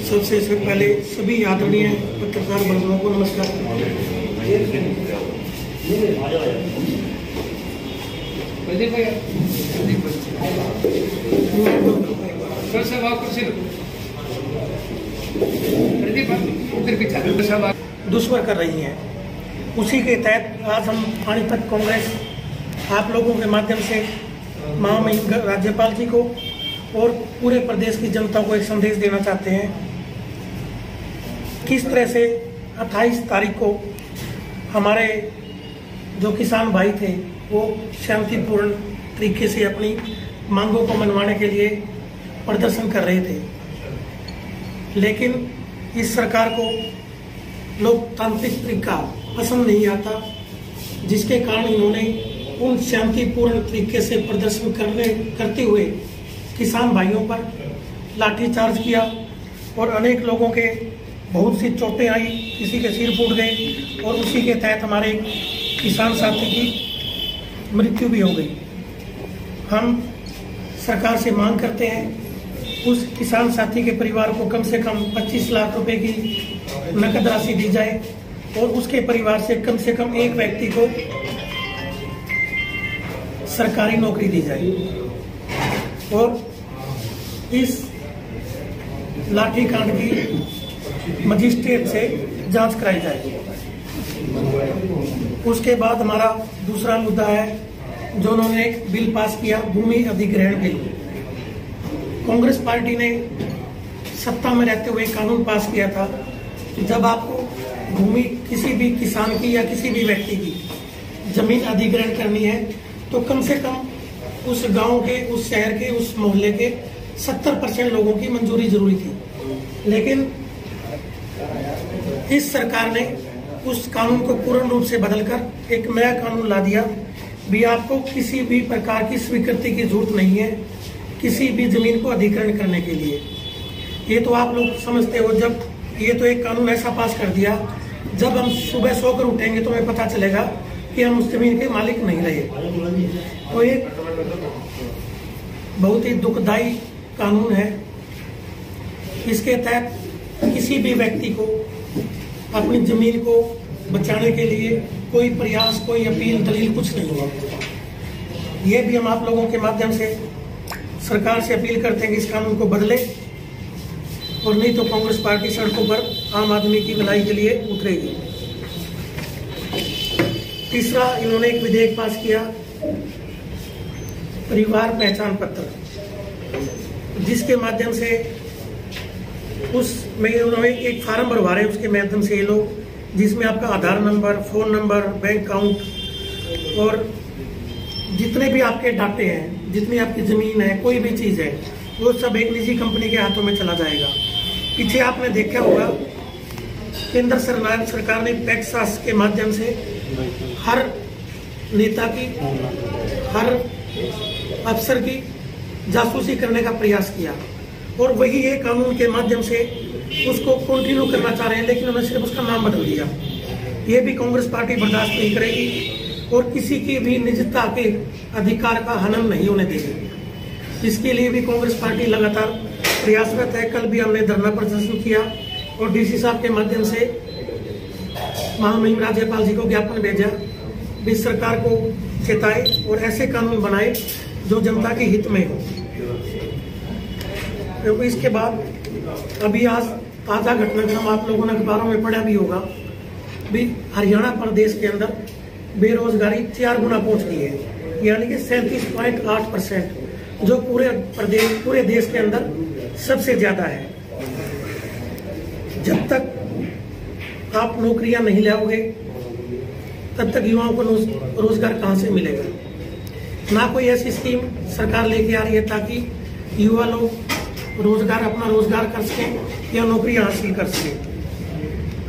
सबसे पहले सभी आदरणीय पत्रकार बंधुओं को नमस्कार। दुश्मन कर रही हैं, उसी के तहत आज हम पानीपत कांग्रेस आप लोगों के माध्यम से महामहिम राज्यपाल जी को और पूरे प्रदेश की जनता को एक संदेश देना चाहते हैं। किस तरह से 28 तारीख को हमारे जो किसान भाई थे वो शांतिपूर्ण तरीके से अपनी मांगों को मनवाने के लिए प्रदर्शन कर रहे थे, लेकिन इस सरकार को लोकतांत्रिक तरीका पसंद नहीं आता, जिसके कारण इन्होंने उन शांतिपूर्ण तरीके से प्रदर्शन करते हुए किसान भाइयों पर लाठीचार्ज किया और अनेक लोगों के बहुत सी चोटें आई, किसी के सिर फूट गए और उसी के तहत हमारे किसान साथी की मृत्यु भी हो गई। हम सरकार से मांग करते हैं उस किसान साथी के परिवार को कम से कम 25 लाख रुपए की नकद राशि दी जाए और उसके परिवार से कम एक व्यक्ति को सरकारी नौकरी दी जाए और इस लाठीकांड की मजिस्ट्रेट से जांच कराई जाए। उसके बाद हमारा दूसरा मुद्दा है जो उन्होंने एक बिल पास किया, भूमि अधिग्रहण बिल। कांग्रेस पार्टी ने सत्ता में रहते हुए कानून पास किया था, जब आपको भूमि किसी भी किसान की या किसी भी व्यक्ति की जमीन अधिग्रहण करनी है तो कम से कम उस गांव के, उस शहर के, उस मोहल्ले के 70% लोगों की मंजूरी जरूरी थी। लेकिन इस सरकार ने उस कानून को पूर्ण रूप से बदलकर एक नया कानून ला दिया। भी आपको किसी भी प्रकार की स्वीकृति की जरूरत नहीं है किसी भी जमीन को अधिग्रहण करने के लिए। ये तो आप लोग समझते हो, जब ये तो एक कानून ऐसा पास कर दिया, जब हम सुबह सोकर उठेंगे तो हमें पता चलेगा कि हम उस जमीन के मालिक नहीं रहे। तो एक बहुत ही दुखदायी कानून है। इसके तहत किसी भी व्यक्ति को अपनी जमीन को बचाने के लिए कोई प्रयास, कोई अपील, दलील कुछ नहीं है। ये भी हम आप लोगों के माध्यम से सरकार से अपील करते हैं कि इस कानून को बदले, और नहीं तो कांग्रेस पार्टी सड़कों पर आम आदमी की भलाई के लिए उतरेगी। तीसरा, इन्होंने एक विधेयक पास किया, परिवार पहचान पत्र, जिसके माध्यम से उसमें उन्होंने एक फार्म भरवा रहे हैं, उसके माध्यम से ये लोग, जिसमें आपका Aadhaar number, phone number, bank account और जितने भी आपके डाटे हैं, जितनी आपकी जमीन है, कोई भी चीज है, वो सब एक निजी कंपनी के हाथों में चला जाएगा। पीछे आपने देखा होगा केंद्र सरकार ने पैक्सास के माध्यम से हर नेता की, हर अफसर की जासूसी करने का प्रयास किया और वही ये कानून के माध्यम से उसको कंटिन्यू करना चाह रहे हैं, लेकिन उन्होंने सिर्फ उसका नाम बदल दिया। ये भी कांग्रेस पार्टी बर्दाश्त नहीं करेगी और किसी की भी निजता के अधिकार का हनन नहीं होने देगी। इसके लिए भी कांग्रेस पार्टी लगातार प्रयासरत है। कल भी हमने धरना प्रदर्शन किया और डीसी साहब के माध्यम से महामहिम राज्यपाल जी को ज्ञापन भेजा, भी सरकार को चेताए और ऐसे कानून बनाए जो जनता के हित में हो। तो इसके बाद अभी आज ताजा घटनाक्रम आप लोगों ने अखबारों में पढ़ा भी होगा, भी हरियाणा प्रदेश के अंदर बेरोजगारी 4 गुना पहुंच गई है, यानी कि 37.8%, जो पूरे देश के अंदर सबसे ज्यादा है। जब तक आप नौकरियां नहीं लाओगे तब तक युवाओं को रोजगार कहां से मिलेगा। ना कोई ऐसी स्कीम सरकार लेके आ रही है ताकि युवा लोग अपना रोजगार कर सकें या नौकरियां हासिल कर सकें।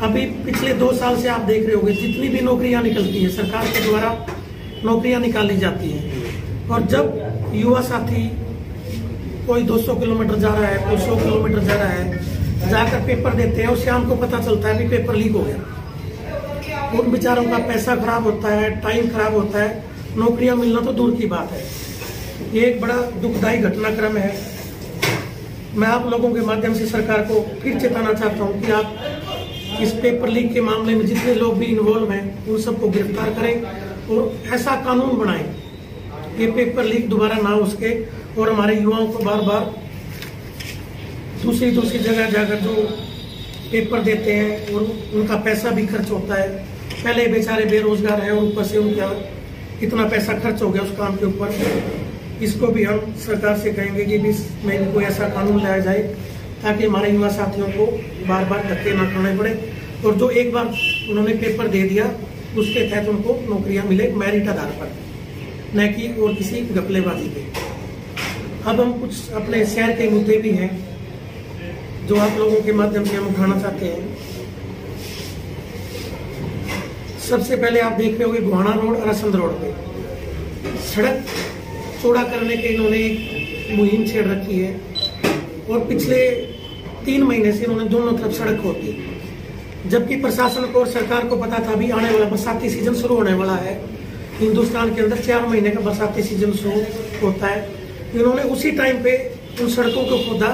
अभी पिछले 2 साल से आप देख रहे होंगे जितनी भी नौकरियां निकलती है, सरकार के द्वारा नौकरियां निकाली जाती हैं, और जब युवा साथी कोई 200 किलोमीटर जा रहा है, कोई 100 किलोमीटर जा रहा है, जाकर पेपर देते हैं और शाम को पता चलता है कि पेपर लीक हो गया। उन बेचारों का पैसा खराब होता है, टाइम खराब होता है, नौकरियां मिलना तो दूर की बात है। ये एक बड़ा दुखदायी घटनाक्रम है। मैं आप लोगों के माध्यम से सरकार को फिर चेताना चाहता हूँ कि आप इस पेपर लीक के मामले में जितने लोग भी इन्वॉल्व हैं उन सबको गिरफ्तार करें और ऐसा कानून बनाएं ये पेपर लीक दोबारा ना हो सके और हमारे युवाओं को बार बार दूसरी जगह जाकर जो पेपर देते हैं और उनका पैसा भी खर्च होता है। पहले बेचारे बेरोजगार हैं और ऊपर से उनका कितना पैसा खर्च हो गया उस काम के ऊपर। इसको भी हम सरकार से कहेंगे कि 20 मई में कोई ऐसा कानून लाया जाए ताकि हमारे युवा साथियों को बार बार धक्के ना खाने पड़े और जो एक बार उन्होंने पेपर दे दिया उसके तहत उनको नौकरियां मिले मेरिट आधार पर, न कि और किसी घपलेबाजी पे। अब हम कुछ अपने शहर के मुद्दे भी हैं जो आप लोगों के माध्यम से हम उठाना चाहते हैं। सबसे पहले आप देख रहे होंगे गोहाना रोड और असंध रोड पे सड़क चौड़ा करने के इन्होंने एक मुहिम छेड़ रखी है और पिछले 3 महीने से इन्होंने दोनों तरफ सड़क खोदी, जबकि प्रशासन को और सरकार को पता था भी आने वाला बरसाती सीजन शुरू होने वाला है। हिंदुस्तान के अंदर 4 महीने का बरसाती सीजन शुरू होता है। इन्होंने उसी टाइम पे उन सड़कों को खोदा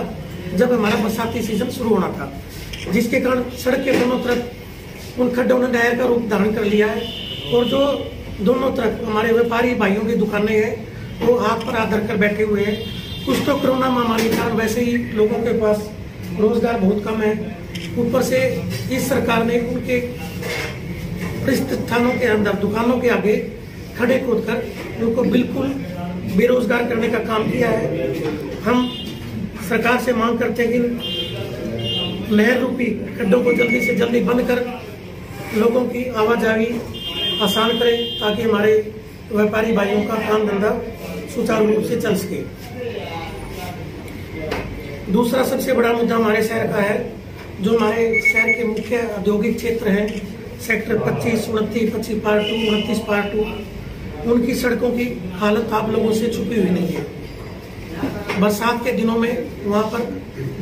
जब हमारा बरसाती सीजन शुरू होना था, जिसके कारण सड़क के दोनों तरफ उन खड्डों ने नहर का रूप धारण कर लिया है और जो दोनों तरफ हमारे व्यापारी भाइयों की दुकानें हैं वो हाथ पर हाथ धरकर बैठे हुए हैं। कुछ तो कोरोना महामारी के कारण वैसे ही लोगों के पास रोजगार बहुत कम है, ऊपर से इस सरकार ने उनके प्रतिष्ठानों के अंदर दुकानों के आगे खड़े खोदकर उनको बिल्कुल बेरोजगार करने का काम किया है। हम सरकार से मांग करते हैं कि नहर रूपी खड्डों को जल्दी से जल्दी बंद कर लोगों की आवाजाही आसान करें ताकि हमारे व्यापारी भाइयों का काम धंधा सुचारू रूप से चल सके। दूसरा सबसे बड़ा मुद्दा हमारे शहर का है, जो हमारे शहर के मुख्य औद्योगिक क्षेत्र हैं, सेक्टर 25, 29, 25 पार्ट 2, 29 पार्ट 2, उनकी सड़कों की हालत आप लोगों से छुपी हुई नहीं है। बरसात के दिनों में वहाँ पर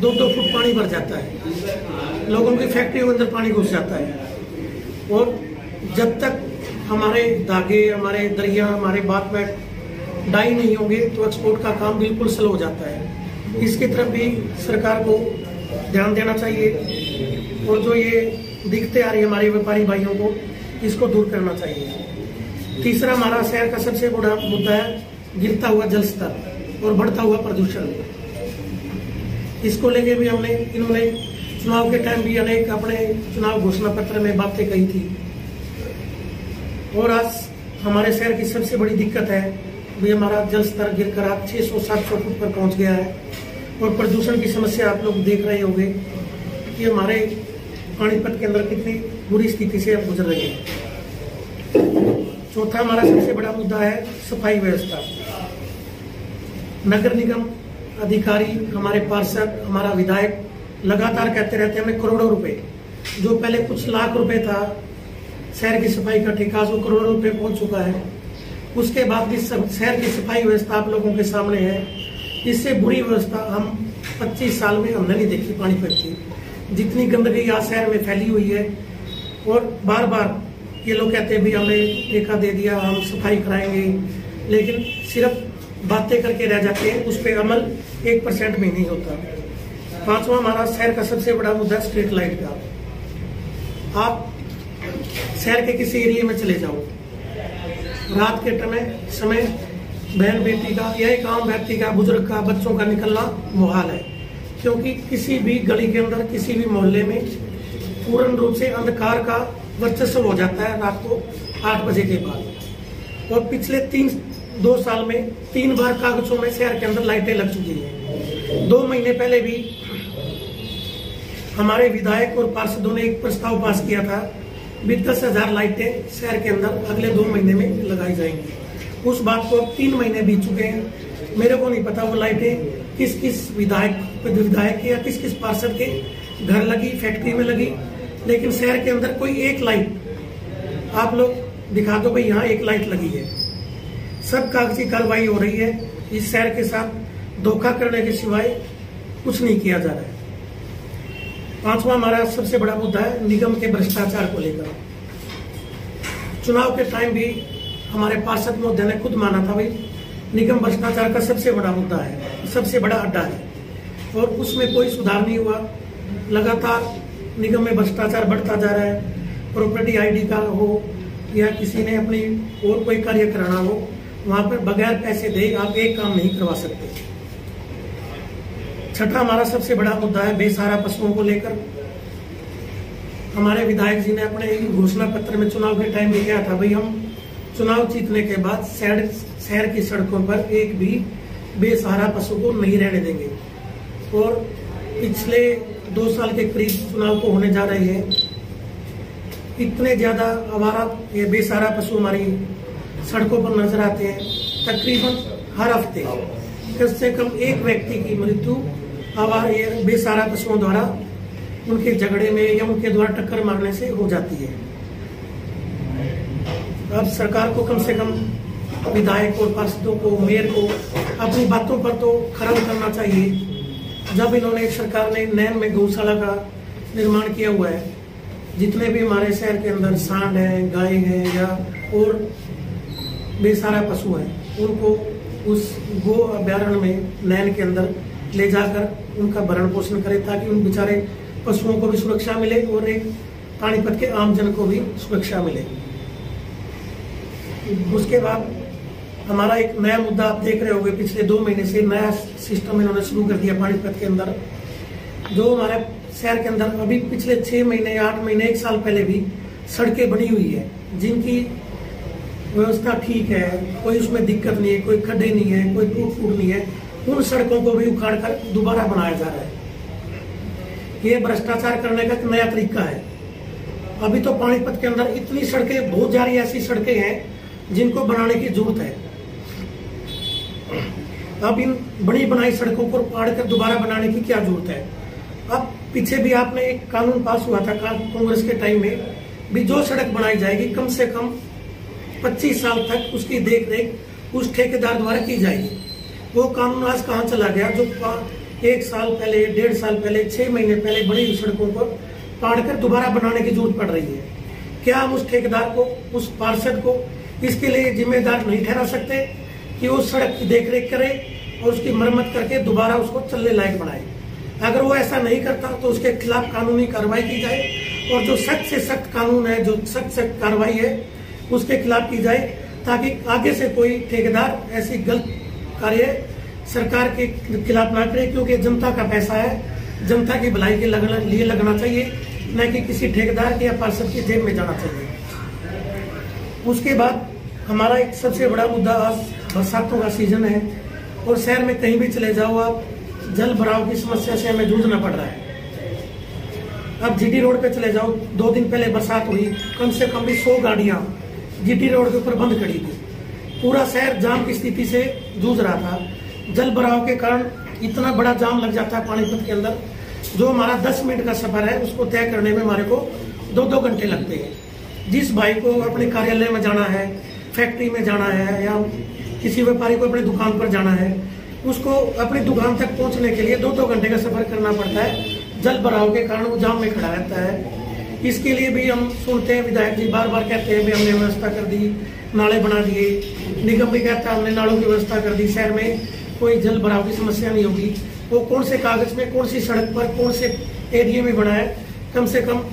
2-2 फुट पानी भर जाता है, लोगों की फैक्ट्रियों के अंदर पानी घुस जाता है और जब तक हमारे धागे, हमारे दरिया, हमारे बाथमेट डाई नहीं होंगे तो एक्सपोर्ट का काम बिल्कुल स्लो हो जाता है। इसकी तरफ भी सरकार को ध्यान देना चाहिए और जो ये दिखते आ रही है हमारे व्यापारी भाइयों को, इसको दूर करना चाहिए। तीसरा हमारा शहर का सबसे बड़ा मुद्दा है गिरता हुआ जल स्तर और बढ़ता हुआ प्रदूषण। इसको लेके भी इन्होंने चुनाव के टाइम भी अनेक अपने चुनाव घोषणा पत्र में बातें कही थी और आज हमारे शहर की सबसे बड़ी दिक्कत है भी हमारा जल स्तर गिरकर आज 600-700 फुट पर पहुंच गया है और प्रदूषण की समस्या आप लोग देख रहे होंगे कि हमारे पानीपत के अंदर कितनी बुरी स्थिति से हम गुजर रहे हैं। चौथा हमारा सबसे बड़ा मुद्दा है सफाई व्यवस्था। नगर निगम अधिकारी, हमारे पार्षद, हमारा विधायक लगातार कहते रहते हैं हमें करोड़ों रुपए, जो पहले कुछ लाख रुपए था शहर की सफाई का ठेका, वो करोड़ों रुपए पहुंच चुका है। उसके बाद भी शहर की सफाई व्यवस्था आप लोगों के सामने है। इससे बुरी व्यवस्था हम 25 साल में हमने नहीं देखी पानीपत की। जितनी गंदगी आज शहर में फैली हुई है और बार बार ये लोग कहते हैं भी हमें ठेका दे दिया, हम सफाई कराएंगे, लेकिन सिर्फ बातें करके रह जाते हैं, उस पर अमल 1% में नहीं होता। पांचवा हमारा शहर का सबसे बड़ा मुद्दा स्ट्रीट लाइट का। आप शहर के किसी एरिया में चले जाओ, रात के समय बहन बेटी का या एक आम व्यक्ति का, बुजुर्ग का, बच्चों का निकलना मुहाल है, क्योंकि किसी भी गली के अंदर, किसी भी मोहल्ले में पूर्ण रूप से अंधकार का वर्चस्व हो जाता है रात को 8 बजे के बाद। और पिछले 2 साल में 3 बार कागजों में शहर के अंदर लाइटें लग चुकी हैं। 2 महीने पहले भी हमारे विधायक और पार्षदों ने एक प्रस्ताव पास किया था भी 10,000 लाइटें शहर के अंदर अगले 2 महीने में लगाई जाएंगी। उस बात को अब 3 महीने बीत चुके हैं। मेरे को नहीं पता वो लाइटें किस किस विधायक या किस किस पार्षद के घर लगी, फैक्ट्री में लगी, लेकिन शहर के अंदर कोई एक लाइट आप लोग दिखा दो भाई यहाँ एक लाइट लगी है। सब कागजी कार्रवाई हो रही है। इस शहर के साथ धोखा करने के सिवाय कुछ नहीं किया जा रहा है। पांचवा हमारा सबसे बड़ा मुद्दा है निगम के भ्रष्टाचार को लेकर। चुनाव के टाइम भी हमारे पार्षद महोदय ने खुद माना था भाई निगम भ्रष्टाचार का सबसे बड़ा मुद्दा है, सबसे बड़ा अड्डा है, और उसमें कोई सुधार नहीं हुआ। लगातार निगम में भ्रष्टाचार बढ़ता जा रहा है। प्रॉपर्टी आईडी का हो या किसी ने अपनी और कोई कार्य कराना हो, वहां पर बगैर पैसे दे आप एक काम नहीं करवा सकते। छठा हमारा सबसे बड़ा मुद्दा है बेसहारा पशुओं को लेकर। हमारे विधायक जी ने अपने घोषणा पत्र में चुनाव के टाइम में किया था, भाई हम चुनाव जीतने के बाद शहर की सड़कों पर एक भी बेसहारा पशु को नहीं रहने देंगे। और पिछले 2 साल के करीब चुनाव को होने जा रहे हैं, इतने ज्यादा आवारा ये बेसहारा पशु हमारी सड़कों पर नजर आते हैं। तकरीबन हर हफ्ते कम से कम एक व्यक्ति की मृत्यु आवारा बेसहारा पशुओं द्वारा उनके झगड़े में या उनके द्वारा टक्कर मारने से हो जाती है। अब सरकार को कम से कम विधायक और पार्षदों को, मेयर को अपनी बातों पर तो खरा उतरना चाहिए। जब इन्होंने सरकार ने नैन में गौशाला का निर्माण किया हुआ है, जितने भी हमारे शहर के अंदर सांड है, गाय है या और बेसहारा पशु है, उनको उस गो अभ्यारण्य में नैन के अंदर ले जाकर उनका भरण पोषण करे, ताकि उन बेचारे पशुओं को भी सुरक्षा मिले और एक पानीपत के आमजन को भी सुरक्षा मिले। उसके बाद हमारा एक नया मुद्दा आप देख रहे होंगे, पिछले 2 महीने से नया सिस्टम इन्होंने शुरू कर दिया पानीपत के अंदर। जो हमारे शहर के अंदर अभी पिछले 6 महीने, 8 महीने, 1 साल पहले भी सड़कें बनी हुई है, जिनकी व्यवस्था ठीक है, कोई उसमें दिक्कत नहीं है, कोई खड्डे नहीं है, कोई टूट नहीं है, उन सड़कों को भी उखाड़ कर दोबारा बनाया जा रहा है। ये भ्रष्टाचार करने का एक नया तरीका है। अभी तो पानीपत के अंदर इतनी सड़कें, बहुत सारी ऐसी सड़कें हैं जिनको बनाने की जरूरत है। अब इन बनी बनाई सड़कों को फाड़ कर दोबारा बनाने की क्या जरूरत है? अब पीछे भी आपने एक कानून पास हुआ था कांग्रेस के टाइम में भी, जो सड़क बनाई जाएगी कम से कम 25 साल तक उसकी देख रेख उस ठेकेदार द्वारा की जाएगी। वो कानून आज कहाँ चला गया? जो 1 साल पहले, 1.5 साल पहले, 6 महीने पहले बड़ी हुई सड़कों को फाड़ कर दोबारा बनाने की जरूरत पड़ रही है। क्या हम उस ठेकेदार को, उस पार्षद को इसके लिए जिम्मेदार नहीं ठहरा सकते कि वो सड़क की देखरेख करे और उसकी मरम्मत करके दोबारा उसको चलने लायक बनाए? अगर वो ऐसा नहीं करता तो उसके खिलाफ कानूनी कार्रवाई की जाए, और जो सख्त से सख्त कानून है, जो सख्त से कार्रवाई है, उसके खिलाफ की जाए, ताकि आगे से कोई ठेकेदार ऐसी गलत कार्य सरकार के खिलाफ ना करे। क्योंकि जनता का पैसा है, जनता की भलाई के लिए लगना चाहिए, न कि किसी ठेकेदार के या पार्षद की जेब में जाना चाहिए। उसके बाद हमारा एक सबसे बड़ा मुद्दा, आज बरसातों का सीजन है और शहर में कहीं भी चले जाओ आप, जल भराव की समस्या से हमें जूझना पड़ रहा है। अब जीटी रोड पे चले जाओ, 2 दिन पहले बरसात हुई, कम से कम भी 100 गाड़ियां जीटी रोड के ऊपर बंद खड़ी थी। पूरा शहर जाम की स्थिति से जूझ रहा था। जल भराव के कारण इतना बड़ा जाम लग जाता है पानीपत के अंदर, जो हमारा 10 मिनट का सफर है उसको तय करने में हमारे को 2-2 घंटे लगते हैं। जिस भाई को अपने कार्यालय में जाना है, फैक्ट्री में जाना है, या किसी व्यापारी को अपनी दुकान पर जाना है, उसको अपनी दुकान तक पहुंचने के लिए 2-2 घंटे का सफर करना पड़ता है। जल भराव के कारण वो जाम में खड़ा रहता है। इसके लिए भी हम सुनते हैं, विधायक जी बार बार कहते हैं भी हमने व्यवस्था कर दी, नाले बना दिए। निगम भी कहता है हमने नालों की व्यवस्था कर दी, शहर में कोई जल भराव की समस्या नहीं होगी। वो कौन से कागज में, कौन सी सड़क पर, कौन से एरिया में बना है, कम से कम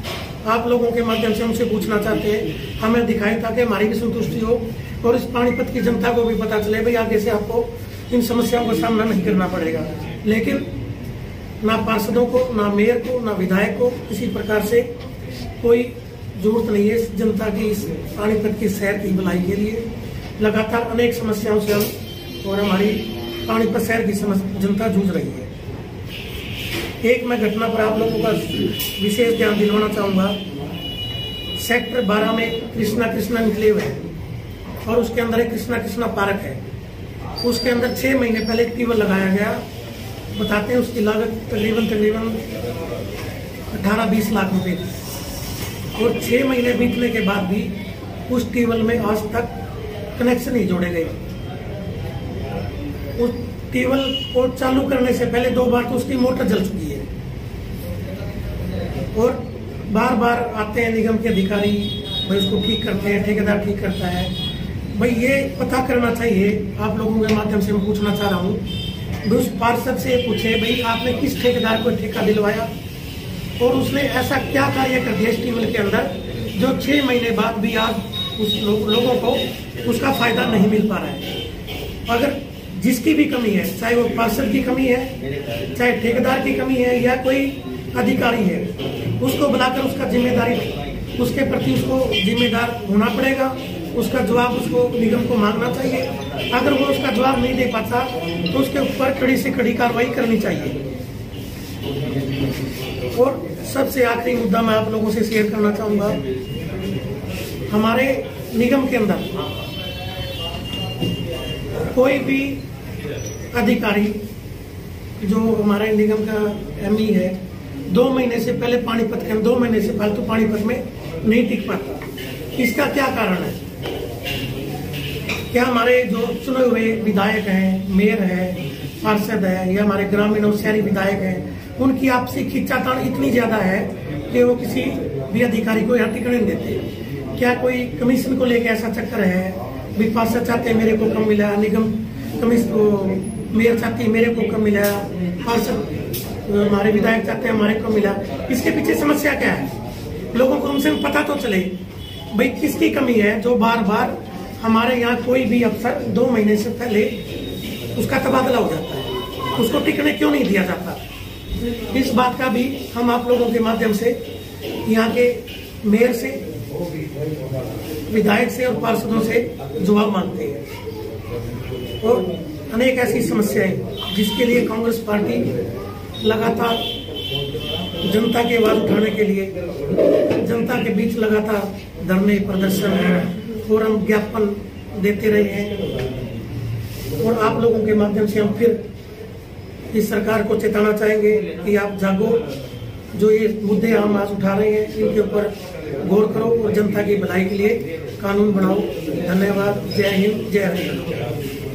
आप लोगों के माध्यम से हमसे पूछना चाहते हैं, हमें दिखाएं, ताकि हमारी भी संतुष्टि हो और इस पानीपत की जनता को भी पता चले भाई आगे से आपको इन समस्याओं का सामना नहीं करना पड़ेगा। लेकिन ना पार्षदों को, ना मेयर को, ना विधायक को किसी प्रकार से कोई जरूरत नहीं है जनता की, इस पानीपत की शहर की भलाई के लिए। लगातार अनेक समस्याओं से हम और हमारी पानीपत शहर की जनता जूझ रही है। एक मैं घटना पर आप लोगों का विशेष ध्यान दिलवाना चाहूंगा। सेक्टर 12 में कृष्णा निकले हुए हैं और उसके अंदर एक कृष्णा पार्क है। उसके अंदर 6 महीने पहले एक ट्यूबवेल लगाया गया। बताते हैं उसकी लागत तकरीबन 18-20 लाख रुपए थी, और 6 महीने बीतने के बाद भी उस ट्यूबवेल में आज तक कनेक्शन नहीं जोड़े गए। उस ट्यूबवेल को चालू करने से पहले 2 बार तो उसकी मोटर जल चुकी है, और बार बार आते हैं निगम के अधिकारी, भाई उसको ठीक करते हैं, ठेकेदार ठीक करता है। भाई ये पता करना चाहिए, आप लोगों के माध्यम से मैं पूछना चाह रहा हूँ, उस पार्षद से पूछे भाई आपने किस ठेकेदार को ठेका दिलवाया और उसने ऐसा क्या कार्य कर दिया स्टीमल के अंदर जो 6 महीने बाद भी आज उस लोगों को उसका फायदा नहीं मिल पा रहा है। अगर जिसकी भी कमी है, चाहे वो पार्षद की कमी है, चाहे ठेकेदार की कमी है या कोई अधिकारी है, उसको बुलाकर उसका जिम्मेदारी, उसके प्रति उसको जिम्मेदार होना पड़ेगा, उसका जवाब उसको निगम को मांगना चाहिए। अगर वो उसका जवाब नहीं दे पाता तो उसके ऊपर कड़ी से कड़ी कार्रवाई करनी चाहिए। और सबसे आखिरी मुद्दा मैं आप लोगों से शेयर करना चाहूंगा, हमारे निगम के अंदर कोई भी अधिकारी जो हमारे निगम का एमई है 2 महीने से पहले पानीपत के 2 महीने से फालतू पानीपत में नहीं टिक पाता। इसका क्या कारण है? क्या हमारे जो चुने हुए विधायक हैं, मेयर है, पार्षद है या हमारे ग्रामीण और शहरी विधायक हैं, उनकी आपसी खींचातान इतनी ज्यादा है कि वो किसी भी अधिकारी को यहाँ टिकने नहीं देते? क्या कोई कमीशन को लेकर ऐसा चक्कर है? भी पार्षद चाहते हैं मेरे को कम मिला, निगम कमीशन मेयर चाहती है मेरे को कम मिला, पार्षद हमारे विधायक चाहते हैं हमारे को मिला। इसके पीछे समस्या क्या है? लोगों को कम से कम पता तो चले भाई किसकी कमी है जो बार बार हमारे यहाँ कोई भी अफसर 2 महीने से पहले उसका तबादला हो जाता है, उसको टिकने क्यों नहीं दिया जाता? इस बात का भी हम आप लोगों के माध्यम से यहाँ के मेयर से, विधायक से और पार्षदों से जवाब मांगते हैं। और अनेक ऐसी समस्याएं जिसके लिए कांग्रेस पार्टी लगातार जनता की आवाज उठाने के लिए जनता के बीच लगातार धरने, प्रदर्शन, फोरम, ज्ञापन देते रहे हैं। और आप लोगों के माध्यम से हम फिर इस सरकार को चेताना चाहेंगे कि आप जागो, जो ये मुद्दे हम आज उठा रहे हैं इनके ऊपर गौर करो और जनता की भलाई के लिए कानून बनाओ। धन्यवाद। जय हिंद, जय हरियाणा।